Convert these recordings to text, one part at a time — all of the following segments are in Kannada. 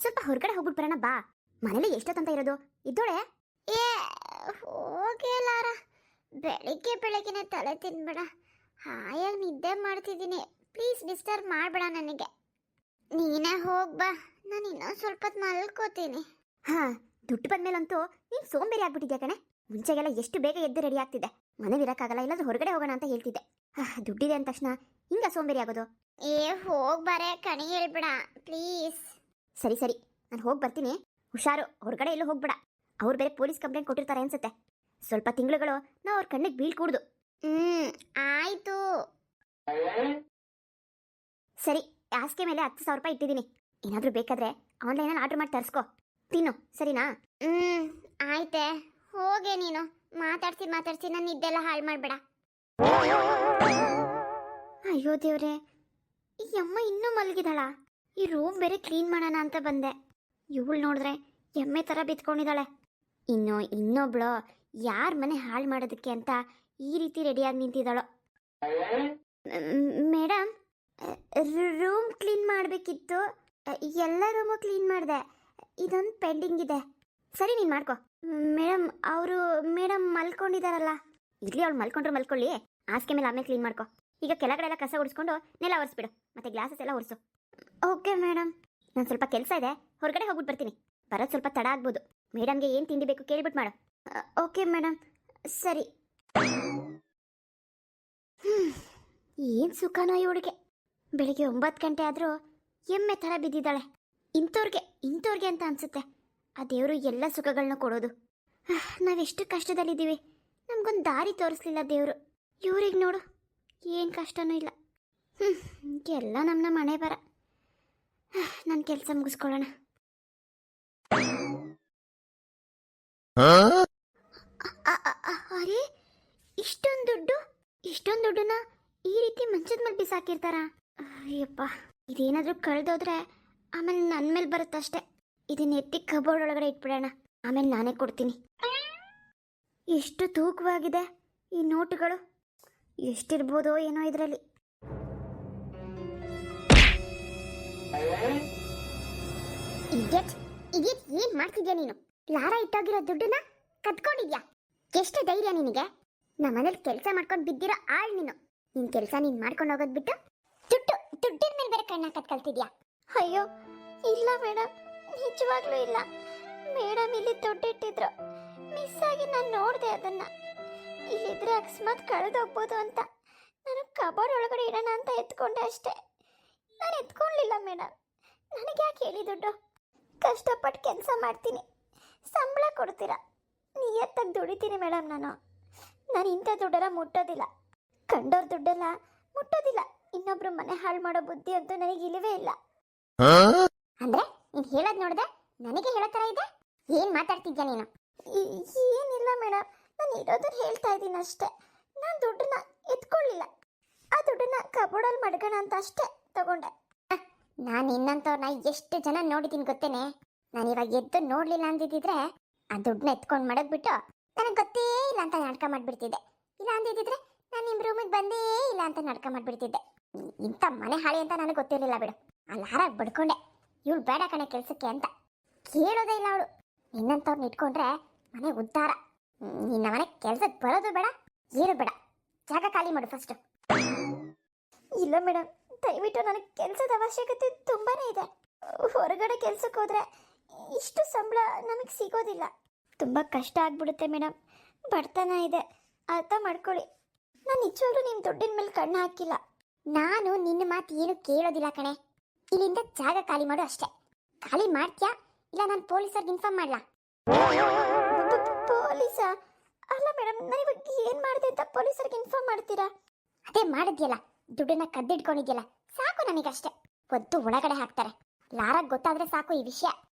ಸ್ವಲ್ಪ ಹೊರಗಡೆ ಹೋಗ್ಬಿಟ್ಟು ಬರೋಣ ಬಾ. ಮನೇಲಿ ಎಷ್ಟೊತ್ತಂತ ಇರೋದು? ಇದ್ದೋಳೆ. ಏ ಹೋಗೇ ಲಾರ, ಬೆಳಿಗ್ಗೆ ಬೆಳಗ್ಗೆನೆ ತಲೆ ತಿನ್ಬೇಡ. ಹಾಯಾಗಿ ನಿದ್ದೆ ಮಾಡ್ತಿದ್ದೀನಿ. ಪ್ಲೀಸ್ ಡಿಸ್ಟರ್ಬ್ ಮಾಡಬೇಡ ನನಗೆ. ನೀನೇ ಹೋಗ್ಬಾ, ನಾನು ಇನ್ನೊಂದು ಸ್ವಲ್ಪ ಹೊತ್ತು ಮಲ್ಕೋತೀನಿ. ಹಾ, ದುಡ್ಡು ಬಂದ್ಮೇಲಂತೂ ನೀನು ಸೋಂಬೇರಿ ಆಗ್ಬಿಟ್ಟಿದ್ಯಾ ಕಣೆ. ಮುಂಚೆಗೆಲ್ಲ ಎಷ್ಟು ಬೇಗ ಎದ್ದು ರೆಡಿ ಆಗ್ತಿದ್ದೆ. ಮನೇಲಿ ಇರೋಕ್ಕಾಗಲ್ಲ, ಇಲ್ಲಾದ್ರೂ ಹೊರಗಡೆ ಹೋಗೋಣ ಅಂತ ಹೇಳ್ತಿದ್ದೆ. ದುಡ್ಡಿದೆ ಅಂದ ತಕ್ಷಣ ಹಿಂಗ ಸೋಂಬೇರಿ ಆಗೋದು? ಏ ಹೋಗ್ಬಾರೆ, ಕಣಿ ಹೇಳ್ಬೇಡ ಪ್ಲೀಸ್. ಸರಿ ಸರಿ, ನಾನು ಹೋಗಿ ಬರ್ತೀನಿ. ಹುಷಾರು, ಹೊರಗಡೆ ಎಲ್ಲೂ ಹೋಗ್ಬೇಡ. ಅವ್ರು ಬೇರೆ ಪೊಲೀಸ್ ಕಂಪ್ಲೇಂಟ್ ಕೊಟ್ಟಿರ್ತಾರೆ ಅನ್ಸುತ್ತೆ. ಸ್ವಲ್ಪ ತಿಂಗಳುಗಳು ನಾವು ಅವ್ರ ಕಣ್ಣಿಗೆ ಬೀಳ್ಕೂಡ್ದು. ಆಯ್ತು. ಸರಿ, ಹಾಸಿಗೆ ಮೇಲೆ 10,000 ರೂಪಾಯಿ ಇಟ್ಟಿದ್ದೀನಿ. ಏನಾದರೂ ಬೇಕಾದ್ರೆ ಆನ್ಲೈನಲ್ಲಿ ಆರ್ಡರ್ ಮಾಡಿ ತರಿಸ್ಕೋ, ತಿನ್ನು, ಸರಿನಾ? ಆಯ್ತೆ, ಹೋಗೆ ನೀನು. ಮಾತಾಡ್ಸಿ ನನ್ನ ನಿದ್ದೆಲ್ಲ ಹಾಳು ಮಾಡಬೇಡ. ಅಯ್ಯೋ ದೇವ್ರೆ, ಈ ಅಮ್ಮ ಇನ್ನೂ ಮಲಗಿದಾಳ. ಈ ರೂಮ್ ಬೇರೆ ಕ್ಲೀನ್ ಮಾಡೋಣ ಅಂತ ಬಂದೆ. ಇವಳು ನೋಡಿದ್ರೆ ಎಮ್ಮೆ ಥರ ಬಿತ್ಕೊಂಡಿದ್ದಾಳೆ. ಇನ್ನೊಬ್ಳು ಯಾರ ಮನೆ ಹಾಳು ಮಾಡೋದಕ್ಕೆ ಅಂತ ಈ ರೀತಿ ರೆಡಿಯಾಗಿ ನಿಂತಿದ್ದಾಳೋ. ಮೇಡಮ್, ರೂಮ್ ಕ್ಲೀನ್ ಮಾಡಬೇಕಿತ್ತು. ಎಲ್ಲ ರೂಮು ಕ್ಲೀನ್ ಮಾಡಿದೆ, ಇದೊಂದು ಪೆಂಡಿಂಗ್ ಇದೆ. ಸರಿ, ನೀನು ಮಾಡ್ಕೊ. ಮೇಡಮ್ ಮಲ್ಕೊಂಡಿದ್ದಾರಲ್ಲ. ಇರ್ಲಿ, ಅವಳು ಮಲ್ಕೊಳ್ಳಿ. ಹಾಸಿಗೆ ಮೇಲೆ ಆಮೇಲೆ ಕ್ಲೀನ್ ಮಾಡ್ಕೊ. ಈಗ ಕೆಳಗಡೆ ಎಲ್ಲ ಕಸ ಉಡಿಸ್ಕೊಂಡು ನೆಲ ಒರೆಸ್ಬಿಡು, ಮತ್ತೆ ಗ್ಲಾಸಸ್ ಎಲ್ಲ ಒರೆಸು. Okay madam. ನಾನು ಸ್ವಲ್ಪ ಕೆಲಸ ಇದೆ, ಹೊರಗಡೆ ಹೋಗ್ಬಿಟ್ಟು ಬರ್ತೀನಿ. ಬರೋದು ಸ್ವಲ್ಪ ತಡ ಆಗ್ಬೋದು. ಮೇಡಮ್ಗೆ ಏನು ತಿಂಡಿ ಬೇಕು ಕೇಳ್ಬಿಟ್ಟು ಮಾಡು. ಓಕೆ ಮೇಡಮ್, ಸರಿ. ಏನು ಸುಖನೋ ಇವಳಿಗೆ. ಬೆಳಿಗ್ಗೆ 9 ಗಂಟೆ ಆದರೂ ಎಮ್ಮೆ ಥರ ಬಿದ್ದಿದ್ದಾಳೆ. ಇಂಥವ್ರಿಗೆ ಅಂತ ಅನಿಸುತ್ತೆ ಆ ದೇವರು ಎಲ್ಲ ಸುಖಗಳನ್ನ ಕೊಡೋದು. ನಾವೆಷ್ಟು ಕಷ್ಟದಲ್ಲಿದ್ದೀವಿ, ನಮಗೊಂದು ದಾರಿ ತೋರಿಸ್ಲಿಲ್ಲ ದೇವರು. ಇವ್ರಿಗೆ ನೋಡು, ಏನು ಕಷ್ಟನೂ ಇಲ್ಲ. ಎಲ್ಲ ನಮ್ಮ ಮನೆ ಬರ. ನನ್ನ ಕೆಲಸ ಮುಗಿಸ್ಕೊಳ್ಳೋಣ. ಅರೆ, ಇಷ್ಟೊಂದು ದುಡ್ಡನ್ನ ಈ ರೀತಿ ಮಂಚದ ಮೇಲೆ ಬಿಸಾಕಿರ್ತಾರ? ಅಯ್ಯಪ್ಪ, ಇದೇನಾದರೂ ಕಳೆದೋದ್ರೆ ಆಮೇಲೆ ನನ್ನ ಮೇಲೆ ಬರುತ್ತಷ್ಟೆ. ಇದನ್ನ ಎತ್ತಿ ಕಬೋರ್ಡ್ ಒಳಗಡೆ ಇಟ್ಬಿಡೋಣ, ಆಮೇಲೆ ನಾನೇ ಕೊಡ್ತೀನಿ. ಎಷ್ಟು ತೂಕವಾಗಿದೆ ಈ ನೋಟುಗಳು. ಎಷ್ಟಿರ್ಬೋದೋ ಏನೋ ಇದರಲ್ಲಿ. ಇಡಿಯಟ್, ಏನ್ ಮಾಡ್ತಿದ್ಯಾ ನೀನು? ಲಾರ ಇಟ್ಟೋಗಿರೋ ದುಡ್ಡನ್ನ ಕದ್ಕೊಂಡಿದ್ಯಾ? ಎಷ್ಟು ಧೈರ್ಯ ನಿನಗೆ? ನಮ್ಮ ಮನೇಲಿ ಕೆಲಸ ಮಾಡ್ಕೊಂಡು ಬಿದ್ದಿರೋ ಆಳ್ ನೀನು. ನಿನ್ ಕೆಲಸ ನೀನ್ ಮಾಡ್ಕೊಂಡು ಹೋಗೋದ್ ಬಿಟ್ಟು ದುಡ್ಡಿನ ಮೇಲೆ ಬೇರೆ ಕಣ್ಣ ಕತ್ಕೊಳ್ತಿದ್ಯಾ? ಅಯ್ಯೋ ಇಲ್ಲ ಮೇಡಮ್, ನಿಜವಾಗ್ಲೂ ಇಲ್ಲ. ಮೇಡಮ್ ಇಲ್ಲಿ ದುಡ್ಡಿಟ್ಟಿದ್ರು, ಮಿಸ್ ಆಗಿ ನಾನು ನೋಡಿದೆ ಅದನ್ನ. ಇಲ್ಲಿದ್ರೆ ಅಕಸ್ಮಾತ್ ಕಳೆದೋಗ್ಬೋದು ಅಂತ ನಾನು ಕಬೋರ್ಡ್ ಒಳಗಡೆ ಇಡೋಣ ಅಂತ ಎತ್ಕೊಂಡೆ ಅಷ್ಟೇ. ನಾನು ಎತ್ಕೊಳ್ಳಿಲ್ಲ ಮೇಡಮ್. ನನಗೆ ಯಾಕೆ ಹೇಳಿ ದುಡ್ಡು? ಕಷ್ಟಪಟ್ಟು ಕೆಲಸ ಮಾಡ್ತೀನಿ, ಸಂಬಳ ಕೊಡ್ತೀರಾ, ನಿಯತ್ತಾಗಿ ದುಡಿತೀನಿ ಮೇಡಮ್. ನಾನು ಇಂಥ ದುಡ್ಡೆಲ್ಲ ಮುಟ್ಟೋದಿಲ್ಲ, ಕಂಡೋರ್ ದುಡ್ಡೆಲ್ಲ ಮುಟ್ಟೋದಿಲ್ಲ. ಇನ್ನೊಬ್ರು ಮನೆ ಹಾಳು ಮಾಡೋ ಬುದ್ಧಿ ಅಂತೂ ನನಗೆ ಇಲ್ಲವೇ ಇಲ್ಲ. ಅಂದ್ರೆ ನೀನ್ ಹೇಳೋದ್ ನೋಡ್ದೆ ನನಗೆ ಹೇಳೋ ತರ ಇದೆ. ಏನ್ ಮಾತಾಡ್ತಿದ್ಯಾ ನೀನು? ಏನಿಲ್ಲ ಮೇಡಮ್, ನಾನು ಇರೋದನ್ನ ಹೇಳ್ತಾ ಇದ್ದೀನಿ ಅಷ್ಟೇ. ನಾನು ದುಡ್ಡನ್ನ ಎತ್ಕೊಳ್ಳಿಲ್ಲ, ಆ ದುಡ್ಡನ್ನ ಕಬೋರ್ಡಲ್ಲಿ ಮಡ್ಗೋಣ ಅಂತ ಅಷ್ಟೇ ತಗೊಂಡೆ. ನಾನು ನಿನ್ನಂತವ್ರನ್ನ ಎಷ್ಟು ಜನ ನೋಡಿದ್ದೀನಿ ಗೊತ್ತೇನೆ. ನಾನು ಇವಾಗ ಎದ್ದು ನೋಡ್ಲಿಲ್ಲ ಅಂದಿದ್ರೆ ಆ ದುಡ್ಡನ್ನ ಎತ್ಕೊಂಡು ಮಡಗ್ಬಿಟ್ಟು ನನಗೆ ಗೊತ್ತೇ ಇಲ್ಲ ಅಂತ ನಾಟಕ ಮಾಡ್ಬಿಡ್ತಿದ್ದೆ. ಇಲ್ಲ ಅಂದಿದ್ರೆ ನಾನು ನಿಮ್ಮ ರೂಮಿಗೆ ಬಂದೇ ಇಲ್ಲ ಅಂತ ನಾಟಕ ಮಾಡ್ಬಿಡ್ತಿದ್ದೆ. ಇಂಥ ಮನೆ ಹಾಳಿ ಅಂತ ನನಗೆ ಗೊತ್ತಿರಲಿಲ್ಲ ಬಿಡು. ಅಲ್ಲಿ ಹಾರಾಗಿ ಬಡ್ಕೊಂಡೆ, ಇವಳು ಬೇಡ ಕಣೆ ಕೆಲಸಕ್ಕೆ ಅಂತ. ಕೇಳೋದೇ ಇಲ್ಲ ಅವಳು. ನಿನ್ನಂತವ್ರನ್ನ ಇಟ್ಕೊಂಡ್ರೆ ಮನೆ ಉದ್ಧಾರ. ನಿನ್ನ ಮನೆ ಕೆಲ್ಸಕ್ಕೆ ಬರೋದು ಬೇಡ, ಏನು ಬೇಡ. ಜಾಗ ಖಾಲಿ ಮಾಡು ಫಸ್ಟ್. ಇಲ್ಲ ಮೇಡಮ್, ದಯವಿಟ್ಟು ನನಗೆ ಕೆಲಸದ ಅವಶ್ಯಕತೆ ತುಂಬಾನೇ ಇದೆ. ಹೊರಗಡೆ ಕೆಲ್ಸಕ್ಕೆ ಹೋದ್ರೆ ಇಷ್ಟು ಸಂಬಳ ನಮಗೆ ಸಿಗೋದಿಲ್ಲ. ತುಂಬ ಕಷ್ಟ ಆಗ್ಬಿಡುತ್ತೆ ಮೇಡಮ್. ಬಡತನ ಇದೆ, ಅರ್ಥ ಮಾಡ್ಕೊಳ್ಳಿ. ನಾನು ನಿಜವಾಗ್ಲೂ ನಿಮ್ಮ ದುಡ್ಡಿನ ಮೇಲೆ ಕಣ್ಣು ಹಾಕಿಲ್ಲ. ನಾನು ನಿನ್ನ ಮಾತು ಏನು ಕೇಳೋದಿಲ್ಲ ಕಣೆ. ಇಲ್ಲಿಂದ ಜಾಗ ಖಾಲಿ ಮಾಡು ಅಷ್ಟೇ. ಖಾಲಿ ಮಾಡ್ತೀಯಾ ಇಲ್ಲ ನಾನು ಪೊಲೀಸರಿಗೆ ಇನ್ಫಾರ್ಮ್ ಮಾಡ್ಲಾ? ಪೊಲೀಸಾ? ಅಲ್ಲ ಮೇಡಮ್, ನಾನು ಇವಾಗ ಏನು ಮಾಡಿದೆ ಅಂತ ಪೊಲೀಸರಿಗೆ ಇನ್ಫಾರ್ಮ್ ಮಾಡ್ತೀರಾ? ಅದೇ ಮಾಡಿದ್ಯಲ್ಲ, ದುಡ್ಡನ್ನ ಕದ್ದಿಡ್ಕೊಂಡಿದ್ಯಲ್ಲ, ಸಾಕು ನನಗಷ್ಟೇ. ಒದ್ದು ಒಳಗಡೆ ಹಾಕ್ತಾರೆ. ಲಾರಾಗ್ ಗೊತ್ತಾದ್ರೆ ಸಾಕು ಈ ವಿಷಯ.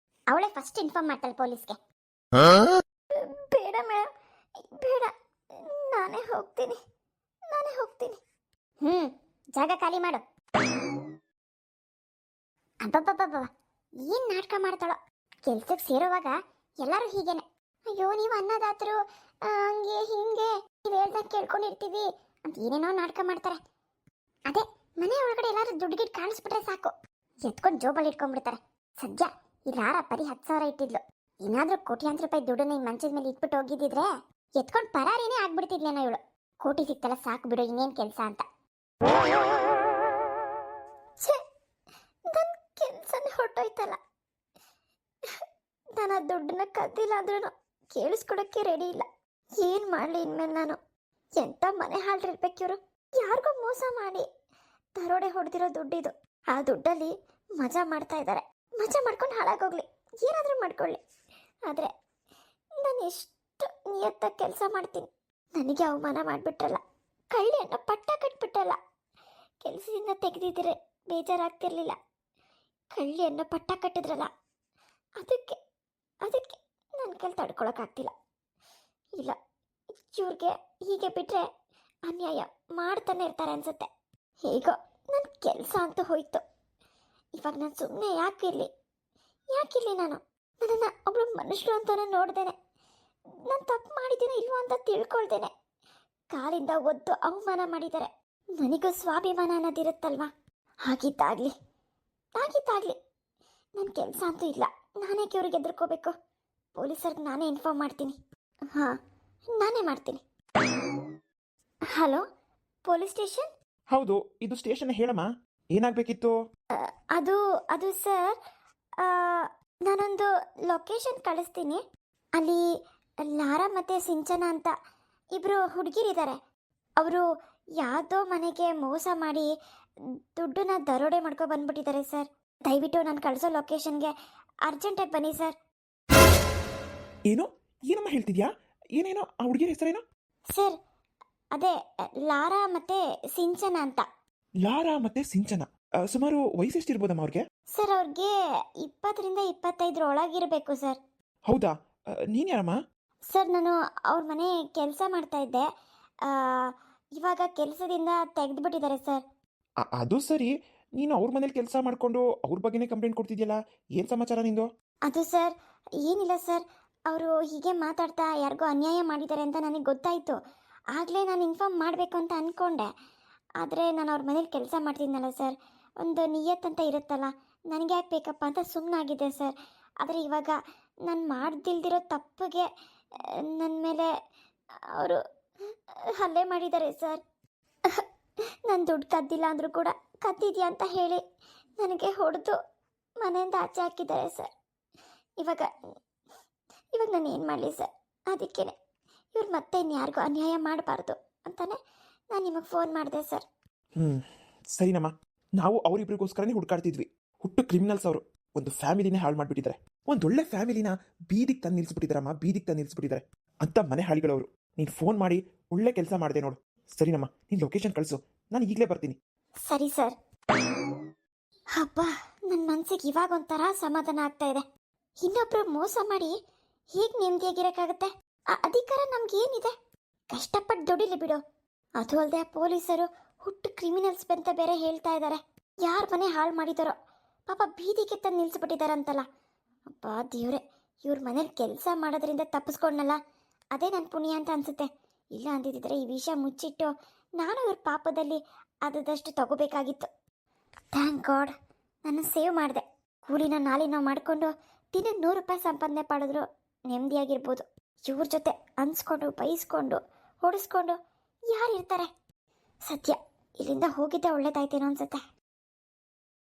ಅವಳೇ ಫಸ್ಟ್ ಇನ್ಫಾರ್ಮ್ ಮಾಡ್ತಾಳೆ ಪೊಲೀಸ್ಗೆ. ಬೇಡ ಮೇಡಮ್, ಬೇಡ, ನಾನೇ ಹೋಗ್ತೀನಿ. ಜಾಗ ಖಾಲಿ ಮಾಡು. ಅಬ್ಬಬ್ಬಬ್ಬ, ಏನ್ ನಾಟಕ ಮಾಡ್ತಾಳೋ. ಕೆಲ್ಸಕ್ಕೆ ಸೇರೋವಾಗ ಎಲ್ಲರೂ ಹೀಗೇನೆ. ಅಯ್ಯೋ ನೀವು ಅನ್ನದಾತರು, ಹಂಗೆ ಹಿಂಗೆ ನೀವು ಹೇಳ್ದಾಗ ಕೇಳ್ಕೊಂಡಿರ್ತೀವಿ ಅಂತ ಏನೇನೋ ನಾಟಕ ಮಾಡ್ತಾರೆ. ಅದೇ ಮನೆ ಒಳಗಡೆ ಎಲ್ಲಾದ್ರೂ ದುಡ್ಡು ಗಿಡ್ ಕಾಣಿಸ್ಬಿಟ್ರೆ ಸಾಕು, ಎತ್ಕೊಂಡು ಜೋಬಲ್ಲಿ ಇಟ್ಕೊಂಡ್ಬಿಡ್ತಾರೆ. ಸದ್ಯ ಇಲ್ಲಾರ ಬರೀ 10,000 ಇಟ್ಟಿದ್ಲು. ಏನಾದ್ರೂ ಕೋಟ್ಯಾಂತರ ರೂಪಾಯಿ ದುಡ್ಡನ್ನ ಈ ಮಂಚದ ಮೇಲೆ ಇಟ್ಬಿಟ್ಟು ಹೋಗಿದ್ದಿದ್ರೆ ಎತ್ಕೊಂಡು ಪರಾರಿನೇ ಆಗ್ಬಿಡ್ತಿದ್ಲೇನೋ ಇವಳು. ಕೋಟಿ ಸಿಕ್ತಲ್ಲ ಸಾಕು ಬಿಡು, ಇನ್ನೇನು ಕೆಲಸ ಅಂತ. ಛೇ, ನನ್ನ ಕೆಲಸನೇ ಹೊರಟೋಯ್ತಲ್ಲ. ನಾನು ಆ ದುಡ್ಡನ್ನ ಕದ್ದಿಲ್ಲ ಅಂದ್ರೂ ಕೇಳಿಸ್ಕೊಡೋಕ್ಕೆ ರೆಡಿ ಇಲ್ಲ. ಏನು ಮಾಡಲಿ ಇನ್ಮೇಲೆ ನಾನು? ಎಂಥ ಮನೆ ಹಾಳ್ರಿರ್ಬೇಕು ಇವರು. ಯಾರಿಗೋ ಮೋಸ ಮಾಡಿ ದರೋಡೆ ಹೊಡೆದಿರೋ ದುಡ್ಡಿದು. ಆ ದುಡ್ಡಲ್ಲಿ ಮಜಾ ಮಾಡ್ತಾ ಇದ್ದಾರೆ. ಮಜಾ ಮಾಡ್ಕೊಂಡು ಹಾಳಾಗೋಗ್ಲಿ, ಏನಾದರೂ ಮಾಡ್ಕೊಳ್ಳಿ. ಆದರೆ ನಾನು ಎಷ್ಟು ನಿಯತ್ತಾಗಿ ಕೆಲಸ ಮಾಡ್ತೀನಿ. ನನಗೆ ಅವಮಾನ ಮಾಡಿಬಿಟ್ರಲ್ಲ, ಕಳ್ಳಿಯನ್ನು ಪಟ್ಟ ಕಟ್ಬಿಟ್ಟಲ್ಲ. ಕೆಲಸದಿಂದ ತೆಗೆದಿದ್ದರೆ ಬೇಜಾರಾಗ್ತಿರ್ಲಿಲ್ಲ. ಕಳ್ಳಿಯನ್ನು ಪಟ್ಟ ಕಟ್ಟಿದ್ರಲ್ಲ, ಅದಕ್ಕೆ ನನ್ನ ಕೈಲಿ ತಡ್ಕೊಳಕ್ಕಾಗ್ತಿಲ್ಲ. ಇಲ್ಲ, ಇವ್ರಿಗೆ ಹೀಗೆ ಬಿಟ್ಟರೆ ಅನ್ಯಾಯ ಮಾಡ್ತಾನೆ ಇರ್ತಾರೆ ಅನ್ಸುತ್ತೆ. ಹೇಗೋ ನನ್ನ ಕೆಲಸ ಅಂತೂ ಹೋಯ್ತು. ಇವಾಗ ನಾನು ಸುಮ್ಮನೆ ಯಾಕಿರಲಿ ನಾನು? ನನ್ನನ್ನು ಒಬ್ಳು ಮನುಷ್ಯರು ಅಂತಾನೆ ನೋಡ್ದೇನೆ, ನಾನು ತಪ್ಪು ಮಾಡಿದ್ದೀನೋ ಇಲ್ವೋ ಅಂತ ತಿಳ್ಕೊಳ್ತೇನೆ ಕಾಲಿಂದ ಒದ್ದು ಅವಮಾನ ಮಾಡಿದ್ದಾರೆ. ನನಗೂ ಸ್ವಾಭಿಮಾನ ಅನ್ನೋದಿರುತ್ತಲ್ವಾ? ಹಾಗಿದ್ದಾಗಲಿ ನನ್ನ ಕೆಲಸ ಅಂತೂ ಇಲ್ಲ. ನಾನೇಕೆ ಇವ್ರಿಗೆ ಎದುರ್ಕೋಬೇಕು? ಪೊಲೀಸರಿಗೆ ನಾನೇ ಇನ್ಫಾರ್ಮ್ ಮಾಡ್ತೀನಿ. ಹಾಂ, ನಾನೇ ಮಾಡ್ತೀನಿ. Hello, police station? ಹೌದು, ಇದು ಸ್ಟೇಷನ್. ಹೇಳಮ್ಮ, ಏನಾಗಬೇಕಿತ್ತು? ಅದು ಸರ್, ನಾನೊಂದು ಲೊಕೇಶನ್ ಕಳಿಸ್ತೀನಿ. ಅಲ್ಲಿ ಲಾರಾ ಮತ್ತು ಸಿಂಚನ ಅಂತ ಇಬ್ಬರು ಹುಡುಗಿರಿದ್ದಾರೆ. ಅವರು ಯಾವುದೋ ಮನೆಗೆ ಮೋಸ ಮಾಡಿ ದುಡ್ಡನ್ನ ದರೋಡೆ ಮಾಡ್ಕೊ ಬಂದ್ಬಿಟ್ಟಿದ್ದಾರೆ ಸರ್. ದಯವಿಟ್ಟು ನಾನು ಕಳಿಸೋ ಲೊಕೇಶನ್ಗೆ ಅರ್ಜೆಂಟಾಗಿ ಬನ್ನಿ ಸರ್. ಏನಮ್ಮ ಹೇಳ್ತಿದ್ಯಾ? ಏನೇನೋ ಆ ಹುಡುಗಿಯ ಹೆಸರೇನೋ? ಸರ್, ಅದೇ ಲಾರಾ ಮತ್ತು ಸಿಂಚನ ಅಂತ. ಲಾರಾ ಮತ್ತೆ ಸಿಂಚನ. ಸುಮಾರು ವಯಸ್ಸೆಷ್ಟಿರ್ಬೋದಮ್ಮ ಅವ್ರಿಗೆ? ಸರ್, ಅವ್ರಿಗೆ 20ರಿಂದ 25 ಒಳಗಿರಬೇಕು ಸರ್. ಹೌದಾ? ನೀನು ಯಾರಮ್ಮ? ಸರ್, ನಾನು ಅವ್ರ ಮನೆ ಕೆಲಸ ಮಾಡ್ತಾ ಇದ್ದೆ. ಇವಾಗ ಕೆಲಸದಿಂದ ತೆಗೆದುಬಿಟ್ಟಿದ್ದಾರೆ ಸರ್. ಅದು ಸರಿ, ನೀನು ಅವ್ರ ಮನೇಲಿ ಕೆಲಸ ಮಾಡಿಕೊಂಡು ಅವ್ರ ಬಗ್ಗೆನೇ ಕಂಪ್ಲೇಂಟ್ ಕೊಡ್ತಿದ್ಯಲ್ಲ, ಏನು ಸಮಾಚಾರ ನಿಂದು? ಅದು ಸರ್, ಏನಿಲ್ಲ ಸರ್, ಅವರು ಹೀಗೆ ಮಾತಾಡ್ತಾ ಯಾರಿಗೋ ಅನ್ಯಾಯ ಮಾಡಿದ್ದಾರೆ ಅಂತ ನನಗೆ ಗೊತ್ತಾಯಿತು. ಆಗಲೇ ನಾನು ಇನ್ಫಾರ್ಮ್ ಮಾಡಬೇಕು ಅಂತ ಅಂದ್ಕೊಂಡೆ. ಆದರೆ ನಾನು ಅವ್ರ ಮನೇಲಿ ಕೆಲಸ ಮಾಡ್ತಿದ್ನಲ್ಲ ಸರ್, ಒಂದು ನಿಯತ್ತಂತ ಇರುತ್ತಲ್ಲ, ನನಗೆ ಯಾಕೆ ಬೇಕಪ್ಪ ಅಂತ ಸುಮ್ಮನಾಗಿದೆ ಸರ್. ಆದರೆ ಇವಾಗ ನಾನು ಮಾಡ್ದಿಲ್ದಿರೋ ತಪ್ಪಿಗೆ ನನ್ನ ಮೇಲೆ ಅವರು ಹಲ್ಲೆ ಮಾಡಿದ್ದಾರೆ ಸರ್. ನಾನು ದುಡ್ಡು ಕದ್ದಿಲ್ಲ ಅಂದರೂ ಕೂಡ ಕದ್ದಿದ್ಯಾ ಅಂತ ಹೇಳಿ ನನಗೆ ಹೊಡೆದು ಮನೆಯಿಂದ ಆಚೆ ಹಾಕಿದ್ದಾರೆ ಸರ್. ಇವಾಗ ನಾನು ಏನು ಮಾಡಲಿ ಸರ್? ಅದಕ್ಕೇ ಇವ್ರು ಮತ್ತೆ ಇನ್ಯಾರಿಗೂ ಅನ್ಯಾಯ ಮಾಡಬಾರ್ದು ಅಂತಾನೆ ನಾನು ನಿಮಗೆ ಫೋನ್ ಮಾಡಿದೆ ಸರ್. ಸರಿನಮ್ಮ, ನಾವು ಅವರಿಬ್ರಿಗೋಸ್ಕರನೇ ಹುಡುಕಾಡ್ತಿದ್ವಿ. ಹುಟ್ಟು ಕ್ರಿಮಿನಲ್ಸ್ ಅವರು. ಒಂದು ಫ್ಯಾಮಿಲಿನೇ ಹಾಳು ಮಾಡಿಬಿಟ್ಟಿದ್ದಾರೆ. ಒಂದೊಳ್ಳೆ ಫ್ಯಾಮಿಲಿನ ಬೀದಿಗೆ ತಂದು ನಿಲ್ಲಿಸ್ಬಿಟ್ಟಿದ್ದಾರಮ್ಮ, ಬೀದಿಗೆ ತಂದು ನಿಲ್ಲಿಸ್ಬಿಟ್ಟಿದ್ದಾರೆ ಅಂತ ಮನೆ ಹಾಳಿಗಳವರು. ನೀನು ಫೋನ್ ಮಾಡಿ ಒಳ್ಳೆ ಕೆಲಸ ಮಾಡಿದೆ ನೋಡು. ಸರಿನಮ್ಮ, ನೀನು ಲೊಕೇಶನ್ ಕಳಿಸು, ನಾನು ಈಗಲೇ ಬರ್ತೀನಿ. ಸರಿ ಸರ್. ಹಬ್ಬ, ನನ್ನ ಮನಸ್ಸಿಗೆ ಇವಾಗ ಒಂಥರ ಸಮಾಧಾನ ಆಗ್ತಾ ಇದೆ. ಇನ್ನೊಬ್ರು ಮೋಸ ಮಾಡಿ ಹೇಗೆ ನೆಮ್ಮದಿಯಾಗಿರೋಕ್ಕಾಗುತ್ತೆ? ಆ ಅಧಿಕಾರ ನಮ್ಗೇನಿದೆ? ಕಷ್ಟಪಟ್ಟು ದುಡಿಲಿ ಬಿಡು. ಅದು ಅಲ್ಲದೆ ಪೊಲೀಸರು ಹುಟ್ಟು ಕ್ರಿಮಿನಲ್ಸ್ ಅಂತ ಬೇರೆ ಹೇಳ್ತಾ ಇದ್ದಾರೆ. ಯಾರ ಮನೆ ಹಾಳು ಮಾಡಿದಾರೋ ಪಾಪ ಬೀದಿಗೆ ತಂದು ನಿಲ್ಲಿಸ್ಬಿಟ್ಟಿದಾರಂತಲ್ಲ. ಅಪ್ಪ ದೇವ್ರೆ, ಇವ್ರ ಮನೇಲಿ ಕೆಲಸ ಮಾಡೋದ್ರಿಂದ ತಪ್ಪಿಸ್ಕೊಂಡಲ್ಲ, ಅದೇ ನನ್ನ ಪುಣ್ಯ ಅಂತ ಅನ್ಸುತ್ತೆ. ಇಲ್ಲ ಅಂದಿದ್ದರೆ ಈ ವಿಷಯ ಮುಚ್ಚಿಟ್ಟು ನಾನು ಇವ್ರ ಪಾಪದಲ್ಲಿ ಆದಷ್ಟು ತಗೋಬೇಕಾಗಿತ್ತು. ಥ್ಯಾಂಕ್ ಗಾಡ್, ನಾನು ಸೇವ್ ಮಾಡಿದೆ. ಕೂಲಿನ ನಾಲಿನ ಮಾಡಿಕೊಂಡು ದಿನಕ್ಕೆ 100 ರೂಪಾಯಿ ಸಂಪಾದನೆ ಮಾಡಿದ್ರು ನೆಮ್ಮದಿಯಾಗಿರ್ಬೋದು. ಇವ್ರ ಜೊತೆ ಅನ್ಸ್ಕೊಂಡು ಬೈಸ್ಕೊಂಡು ಹೊಡಿಸ್ಕೊಂಡು ಯಾರಿರ್ತಾರೆ? ಸತ್ಯ, ಇಲ್ಲಿಂದ ಹೋಗಿದ್ದೆ ಒಳ್ಳೇದಾಯ್ತೇನೋ ಅನ್ಸುತ್ತೆ.